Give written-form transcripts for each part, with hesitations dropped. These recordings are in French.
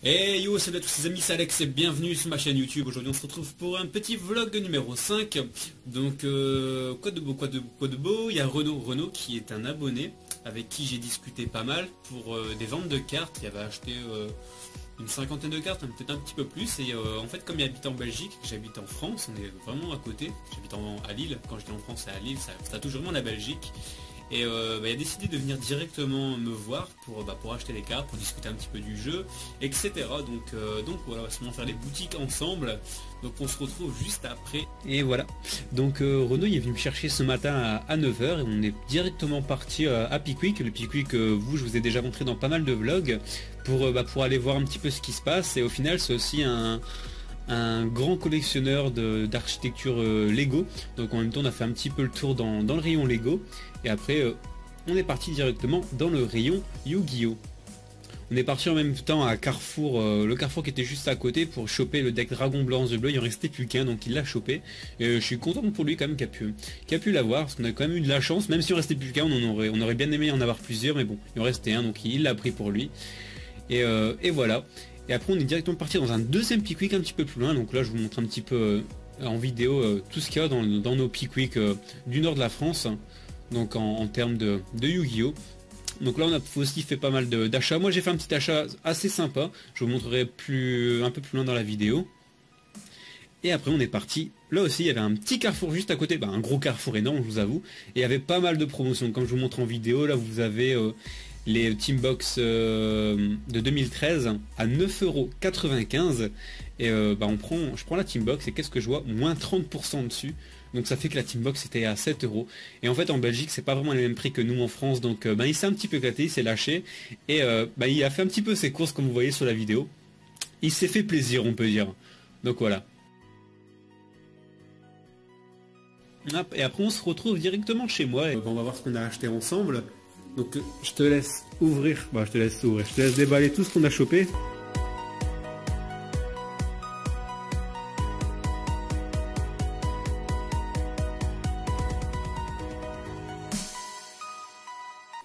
Hey yo, salut à tous les amis, c'est Alex et bienvenue sur ma chaîne YouTube. Aujourd'hui on se retrouve pour un petit vlog numéro 5. Donc quoi de beau, il y a Renaud qui est un abonné avec qui j'ai discuté pas mal pour des ventes de cartes. Il avait acheté une cinquantaine de cartes, peut-être un petit peu plus. Et en fait, comme il habite en Belgique, j'habite en France, on est vraiment à côté. J'habite à Lille, quand j'étais en France c'est à Lille, ça touche vraiment la Belgique. Et il a décidé de venir directement me voir pour acheter les cartes, pour discuter un petit peu du jeu, etc. Donc voilà, on va sûrement faire les boutiques ensemble. Donc on se retrouve juste après. Et voilà. Donc Renaud il est venu me chercher ce matin à 9 h et on est directement parti à Pickwick. Le Pickwick, je vous ai déjà montré dans pas mal de vlogs, pour aller voir un petit peu ce qui se passe. Et au final c'est aussi un grand collectionneur d'architecture Lego. Donc en même temps on a fait un petit peu le tour dans le rayon Lego. Et après on est parti directement dans le rayon Yu-Gi-Oh! On est parti en même temps à Carrefour, le Carrefour qui était juste à côté, pour choper le deck Dragon Blanc The Bleu. Il en restait plus qu'un, donc il l'a chopé. Et je suis content pour lui quand même qui a pu l'avoir, parce qu'on a quand même eu de la chance. Même si on restait plus qu'un, on aurait bien aimé en avoir plusieurs, mais bon, il en restait un, donc il l'a pris pour lui. Et voilà. Et après on est directement parti dans un deuxième Pickwick un petit peu plus loin. Donc là je vous montre un petit peu en vidéo tout ce qu'il y a dans nos Pickwick du nord de la France. Donc en termes de Yu-Gi-Oh! Donc là on a aussi fait pas mal d'achats. Moi j'ai fait un petit achat assez sympa. Je vous montrerai un peu plus loin dans la vidéo. Et après on est parti. Là aussi il y avait un petit carrefour juste à côté. Un gros carrefour énorme je vous avoue. Et il y avait pas mal de promotions. Comme je vous montre en vidéo, là vous avez les Teambox de 2013 à 9,95 €. Et je prends la Teambox et qu'est-ce que je vois? Moins 30% dessus. Donc ça fait que la Teambox était à 7 €. Et en fait en Belgique c'est pas vraiment les mêmes prix que nous en France. Donc il s'est un petit peu éclaté, il s'est lâché. Et il a fait un petit peu ses courses comme vous voyez sur la vidéo. Il s'est fait plaisir on peut dire. Donc voilà. Et après on se retrouve directement chez moi. Et on va voir ce qu'on a acheté ensemble. Donc je te laisse ouvrir. Je te laisse déballer tout ce qu'on a chopé.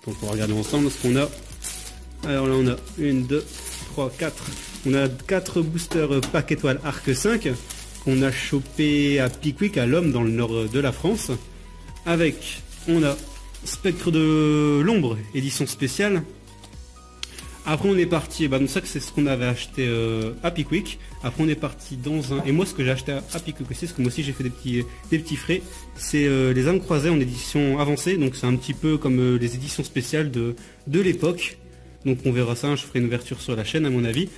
Donc on va regarder ensemble ce qu'on a. Alors là on a 1, 2, 3, 4. On a 4 boosters pack étoile arc 5 qu'on a chopé à Pickwick à l'Homme dans le nord de la France. Avec on a Spectre de l'ombre édition spéciale. Après on est parti, donc ça c'est ce qu'on avait acheté à Pickwick. Après on est parti dans un, et moi ce que j'ai acheté à Pickwick aussi, parce que moi aussi j'ai fait des petits frais, c'est les âmes croisées en édition avancée. Donc c'est un petit peu comme les éditions spéciales de l'époque. Donc on verra ça, je ferai une ouverture sur la chaîne à mon avis.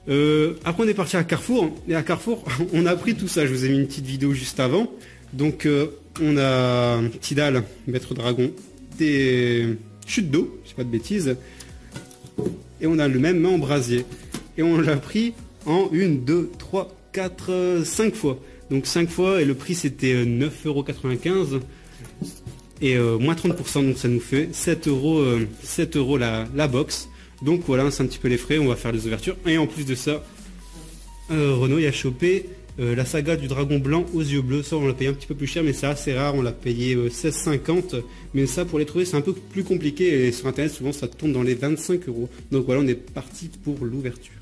Après on est parti à Carrefour, et à Carrefour on a pris tout ça, je vous ai mis une petite vidéo juste avant. Donc on a Tidal, Maître Dragon, des chutes d'eau, je sais pas de bêtises. Et on a le même en brasier. Et on l'a pris en 1, 2, 3, 4, 5 fois. Donc 5 fois et le prix c'était 9,95 €. Et moins 30%, donc ça nous fait 7 € la box. Donc voilà, c'est un petit peu les frais, on va faire les ouvertures. Et en plus de ça, Renaud il a chopé la saga du dragon blanc aux yeux bleus. Ça on l'a payé un petit peu plus cher, mais c'est assez rare, on l'a payé 16,50 €. Mais ça pour les trouver c'est un peu plus compliqué, et sur internet souvent ça tombe dans les 25 €. Donc voilà, on est parti pour l'ouverture.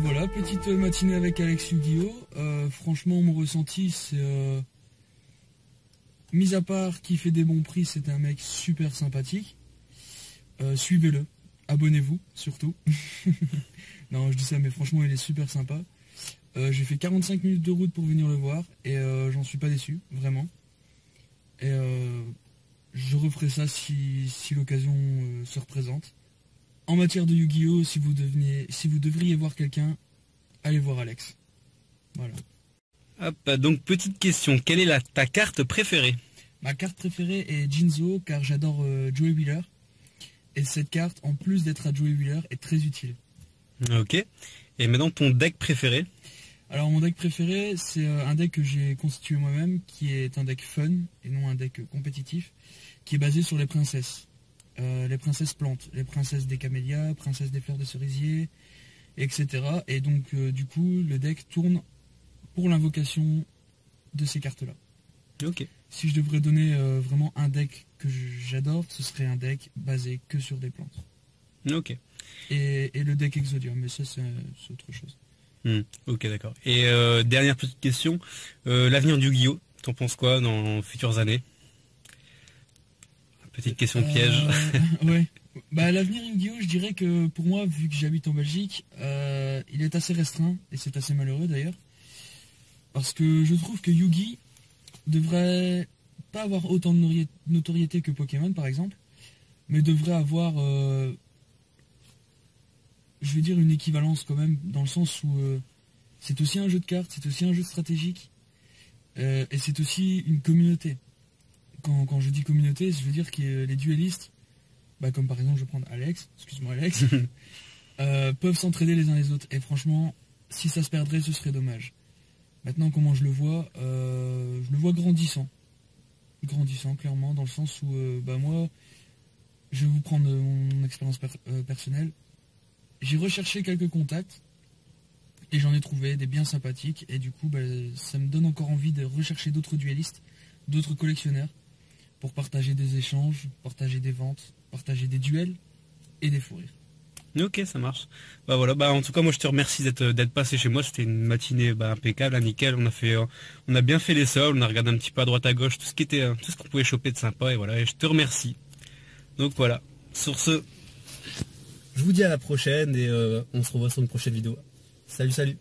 Voilà, petite matinée avec Alex Yu-Gi-Oh! Franchement, mon ressenti, c'est... mis à part qu'il fait des bons prix, c'est un mec super sympathique. Suivez-le, abonnez-vous, surtout. Non, je dis ça, mais franchement, il est super sympa. J'ai fait 45 minutes de route pour venir le voir, et j'en suis pas déçu, vraiment. Et je referai ça si l'occasion se représente. En matière de Yu-Gi-Oh, si vous devriez voir quelqu'un, allez voir Alex. Voilà. Hop, donc petite question, quelle est ta carte préférée? Ma carte préférée est Jinzo, car j'adore Joey Wheeler. Et cette carte, en plus d'être à Joey Wheeler, est très utile. Ok. Et maintenant ton deck préféré? Alors mon deck préféré, c'est un deck que j'ai constitué moi-même, qui est un deck fun, et non un deck compétitif, qui est basé sur les princesses. Les princesses plantes, les princesses des camélias, princesses des fleurs de cerisier, etc. Et donc du coup le deck tourne pour l'invocation de ces cartes-là. Ok. Si je devrais donner vraiment un deck que j'adore, ce serait un deck basé que sur des plantes. Ok. Et le deck Exodium, mais ça c'est autre chose. Ok, d'accord. Et dernière petite question, l'avenir du Yu-Gi-Oh, t'en penses quoi dans les futures années? Petite question piège. Ouais. Bah, l'avenir Yu-Gi-Oh, je dirais que pour moi, vu que j'habite en Belgique, il est assez restreint, et c'est assez malheureux d'ailleurs. Parce que je trouve que Yu-Gi devrait pas avoir autant de notoriété que Pokémon par exemple, mais devrait avoir, je veux dire, une équivalence quand même, dans le sens où c'est aussi un jeu de cartes, c'est aussi un jeu stratégique, et c'est aussi une communauté. Quand je dis communauté, je veux dire que les duellistes, bah comme par exemple je vais prendre Alex, excuse-moi Alex, peuvent s'entraider les uns les autres. Et franchement, si ça se perdrait, ce serait dommage. Maintenant, comment je le vois grandissant. Grandissant, clairement, dans le sens où, bah moi, je vais vous prendre mon expérience personnelle. J'ai recherché quelques contacts, et j'en ai trouvé des bien sympathiques, et du coup, bah, ça me donne encore envie de rechercher d'autres duellistes, d'autres collectionneurs, pour partager des échanges, partager des ventes, partager des duels et des fous rires. Ok, ça marche. Bah voilà, bah en tout cas moi je te remercie d'être passé chez moi, c'était une matinée impeccable, nickel, on a bien fait les sols, on a regardé un petit peu à droite à gauche tout ce qu'on pouvait choper de sympa, et voilà, et je te remercie. Donc voilà, sur ce, je vous dis à la prochaine, et on se revoit sur une prochaine vidéo. Salut, salut.